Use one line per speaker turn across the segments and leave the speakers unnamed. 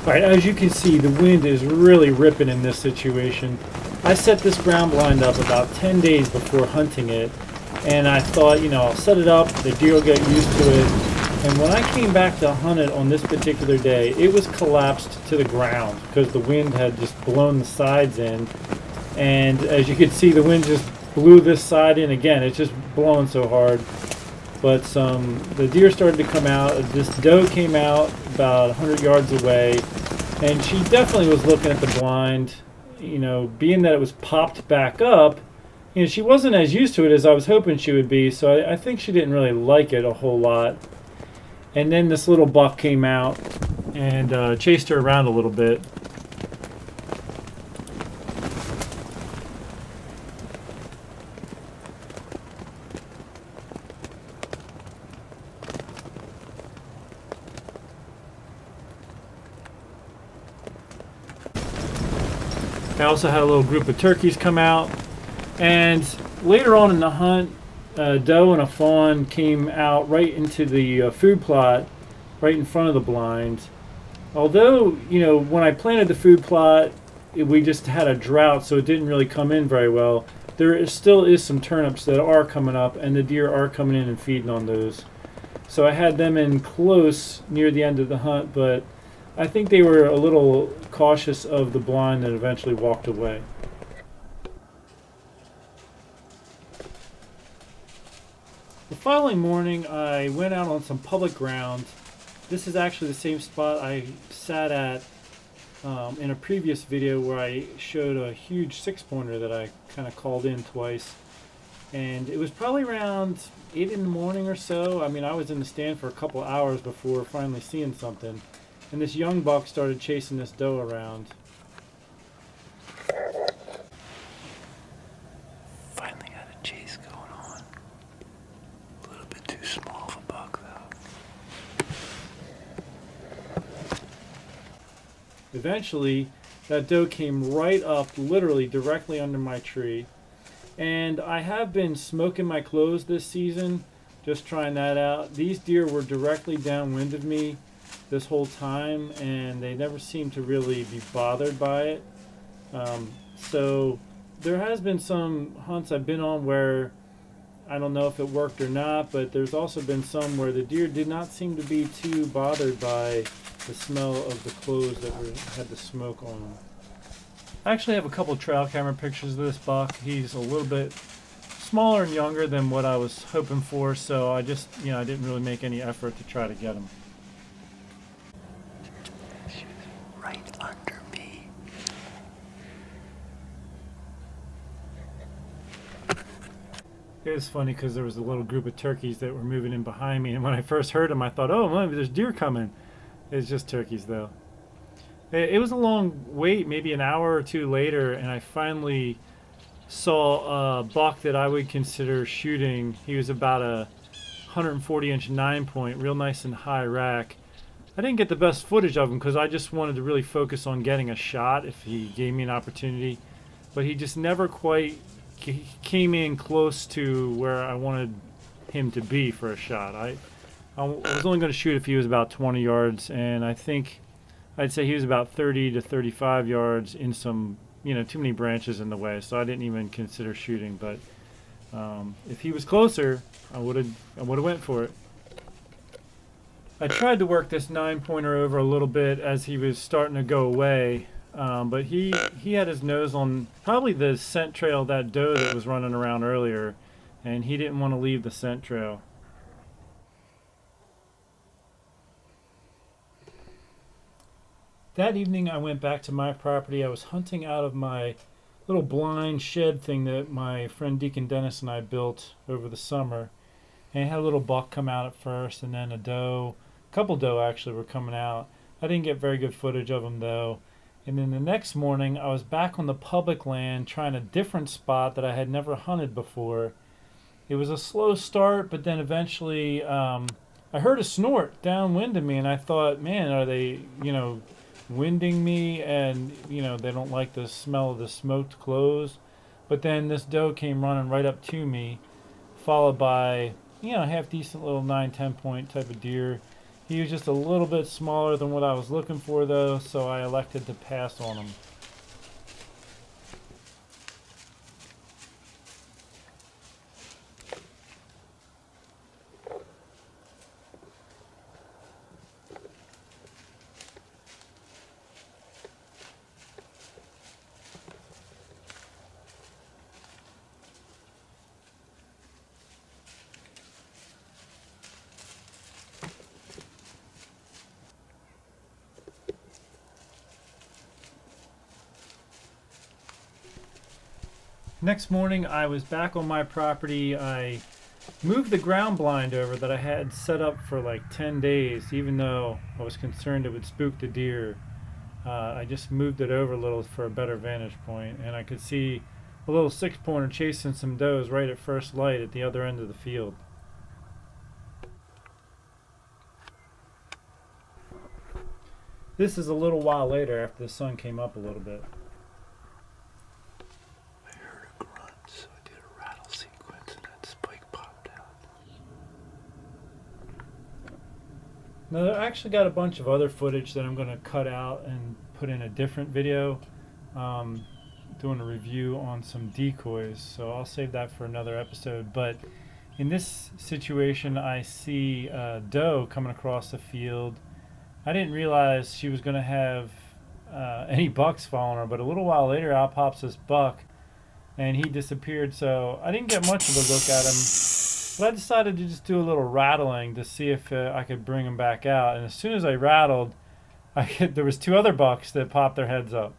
Alright, as you can see, the wind is really ripping in this situation. I set this ground blind up about 10 days before hunting it, and I thought, I'll set it up, the deer will get used to it. And when I came back to hunt it on this particular day, it was collapsed to the ground because the wind had just blown the sides in. And as you can see, the wind just blew this side in again. It's just blowing so hard. But the deer started to come out. This doe came out about 100 yards away, and she definitely was looking at the blind. Being that it was popped back up, she wasn't as used to it as I was hoping she would be, so I think she didn't really like it a whole lot. And then this little buck came out and chased her around a little bit. I also had a little group of turkeys come out, and later on in the hunt, a doe and a fawn came out right into the food plot, right in front of the blind. Although, when I planted the food plot, we just had a drought, so it didn't really come in very well. Still is some turnips that are coming up, and the deer are coming in and feeding on those. So I had them in close near the end of the hunt, but I think they were a little cautious of the blind and eventually walked away. The following morning, I went out on some public ground. This is actually the same spot I sat at in a previous video where I showed a huge 6-pointer that I kind of called in twice. And it was probably around 8 in the morning or so. I mean, I was in the stand for a couple hours before finally seeing something. And this young buck started chasing this doe around.
Finally got a chase going on. A little bit too small of a buck, though.
Eventually, that doe came right up, literally directly under my tree. And I have been smoking my clothes this season, just trying that out. These deer were directly downwind of me this whole time, and they never seemed to really be bothered by it. So there has been some hunts I've been on where I don't know if it worked or not, but there's also been some where the deer did not seem to be too bothered by the smell of the clothes that had the smoke on them. I actually have a couple trail camera pictures of this buck. He's a little bit smaller and younger than what I was hoping for, so I just, I didn't really make any effort to try to get him.
She was right under me.
It was funny because there was a little group of turkeys that were moving in behind me, and when I first heard them, I thought, oh, maybe there's deer coming. It's just turkeys, though. It was a long wait, maybe an hour or two later, and I finally saw a buck that I would consider shooting. He was about a 140-inch 9-point, real nice and high rack. I didn't get the best footage of him because I just wanted to really focus on getting a shot if he gave me an opportunity. But he just never quite came in close to where I wanted him to be for a shot. I was only going to shoot if he was about 20 yards, and I think I'd say he was about 30 to 35 yards in some, too many branches in the way, so I didn't even consider shooting. But if he was closer, I would have went for it. I tried to work this 9-pointer over a little bit as he was starting to go away, but he had his nose on probably the scent trail of that doe that was running around earlier, and he didn't want to leave the scent trail. That evening I went back to my property. I was hunting out of my little blind shed thing that my friend Deacon Dennis and I built over the summer. And I had a little buck come out at first, and then a couple doe actually were coming out. I didn't get very good footage of them though. And then the next morning I was back on the public land trying a different spot that I had never hunted before. It was a slow start, but then eventually I heard a snort downwind of me, and I thought, man, are they, winding me, and they don't like the smell of the smoked clothes. But then this doe came running right up to me, followed by half decent little 9-10 point type of deer, He was just a little bit smaller than what I was looking for though, so I elected to pass on him. Next morning, I was back on my property. I moved the ground blind over that I had set up for like 10 days, even though I was concerned it would spook the deer. I just moved it over a little for a better vantage point, and I could see a little 6-pointer chasing some does right at first light at the other end of the field. This is a little while later after the sun came up a little bit.
I heard a grunt, so I did a rattle sequence and that spike popped out.
Now, I actually got a bunch of other footage that I'm going to cut out and put in a different video, doing a review on some decoys, so I'll save that for another episode. But in this situation, I see a doe coming across the field. I didn't realize she was going to have any bucks following her, but a little while later out pops this buck, and he disappeared, so I didn't get much of a look at him. But I decided to just do a little rattling to see if I could bring him back out. And as soon as I rattled, there was 2 other bucks that popped their heads up.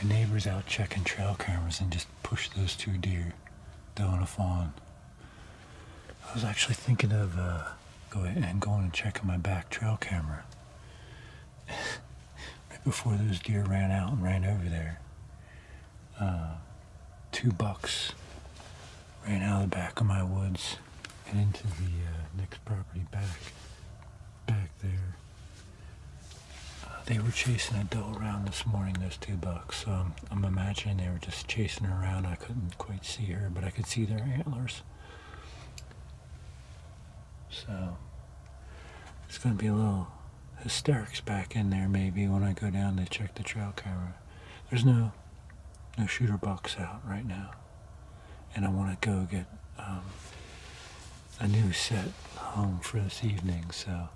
My neighbor's out checking trail cameras and just pushed those 2 deer, doe and a fawn. I was actually thinking of going and checking my back trail camera. Right before those deer ran out and ran over there, 2 bucks ran out of the back of my woods and into the next property back there. They were chasing a doe around this morning, those 2 bucks. So I'm imagining they were just chasing her around. I couldn't quite see her, but I could see their antlers. So it's going to be a little hysterics back in there maybe when I go down to check the trail camera. There's no shooter bucks out right now. And I want to go get a new set home for this evening, so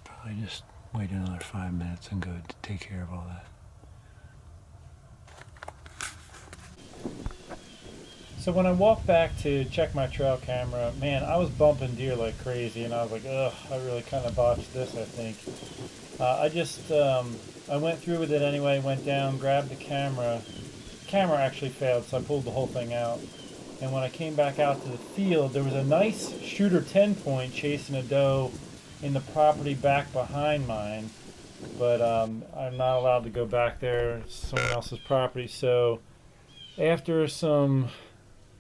probably just wait another 5 minutes and go to take care of all that.
So when I walked back to check my trail camera, man, I was bumping deer like crazy, and I was like, ugh, I really kind of botched this, I think. I went through with it anyway, went down, grabbed the camera. The camera actually failed, so I pulled the whole thing out. And when I came back out to the field, there was a nice shooter 10 point chasing a doe in the property back behind mine. But I'm not allowed to go back there. It's someone else's property. So after some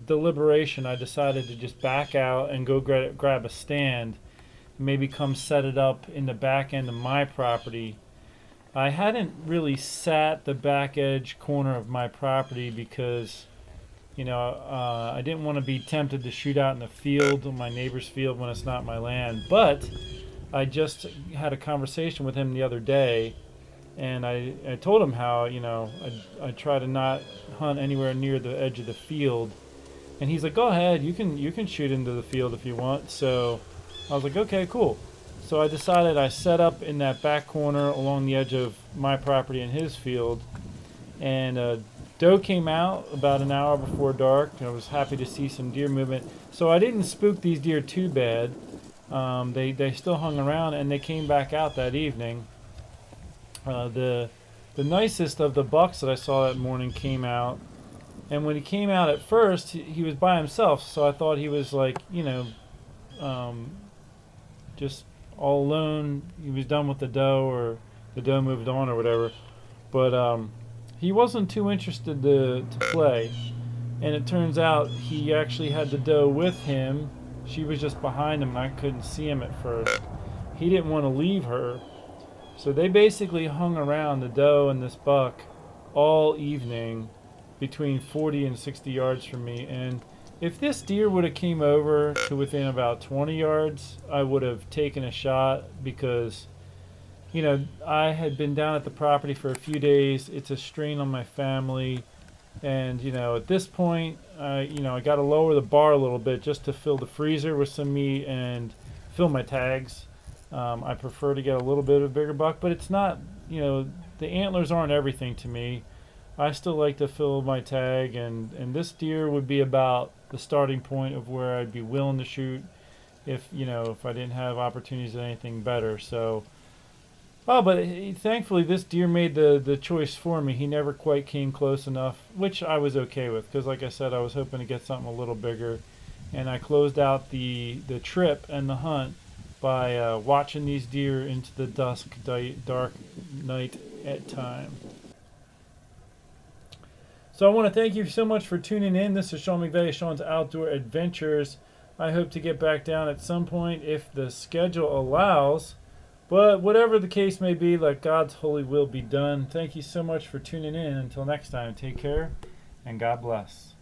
deliberation, I decided to just back out and go grab a stand, maybe come set it up in the back end of my property. I hadn't really sat the back edge corner of my property because, I didn't want to be tempted to shoot out in the field, my neighbor's field, when it's not my land. But I just had a conversation with him the other day, and I told him how, I try to not hunt anywhere near the edge of the field. And he's like, "Go ahead, you can shoot into the field if you want." So I was like, "Okay, cool." So I decided I set up in that back corner along the edge of my property and his field, and doe came out about an hour before dark. I was happy to see some deer movement. So I didn't spook these deer too bad. They still hung around, and they came back out that evening. The nicest of the bucks that I saw that morning came out. And when he came out at first, he was by himself, so I thought he was like, just all alone. He was done with the doe, or the doe moved on, or whatever. But he wasn't too interested to play. And it turns out he actually had the doe with him. She was just behind him, and I couldn't see him at first. He didn't want to leave her. So they basically hung around, the doe and this buck, all evening, between 40 and 60 yards from me. And if this deer would have came over to within about 20 yards, I would have taken a shot because, I had been down at the property for a few days. It's a strain on my family. And, at this point, I got to lower the bar a little bit just to fill the freezer with some meat and fill my tags. I prefer to get a little bit of a bigger buck, but it's not, the antlers aren't everything to me. I still like to fill my tag, and this deer would be about the starting point of where I'd be willing to shoot if I didn't have opportunities at anything better. So, but thankfully this deer made the choice for me. He never quite came close enough, which I was okay with because, like I said, I was hoping to get something a little bigger, and I closed out the trip and the hunt by watching these deer into the dark night at time. So I want to thank you so much for tuning in. This is Sean McVeigh, Sean's Outdoor Adventures. I hope to get back down at some point if the schedule allows. But whatever the case may be, let God's holy will be done. Thank you so much for tuning in. Until next time, take care and God bless.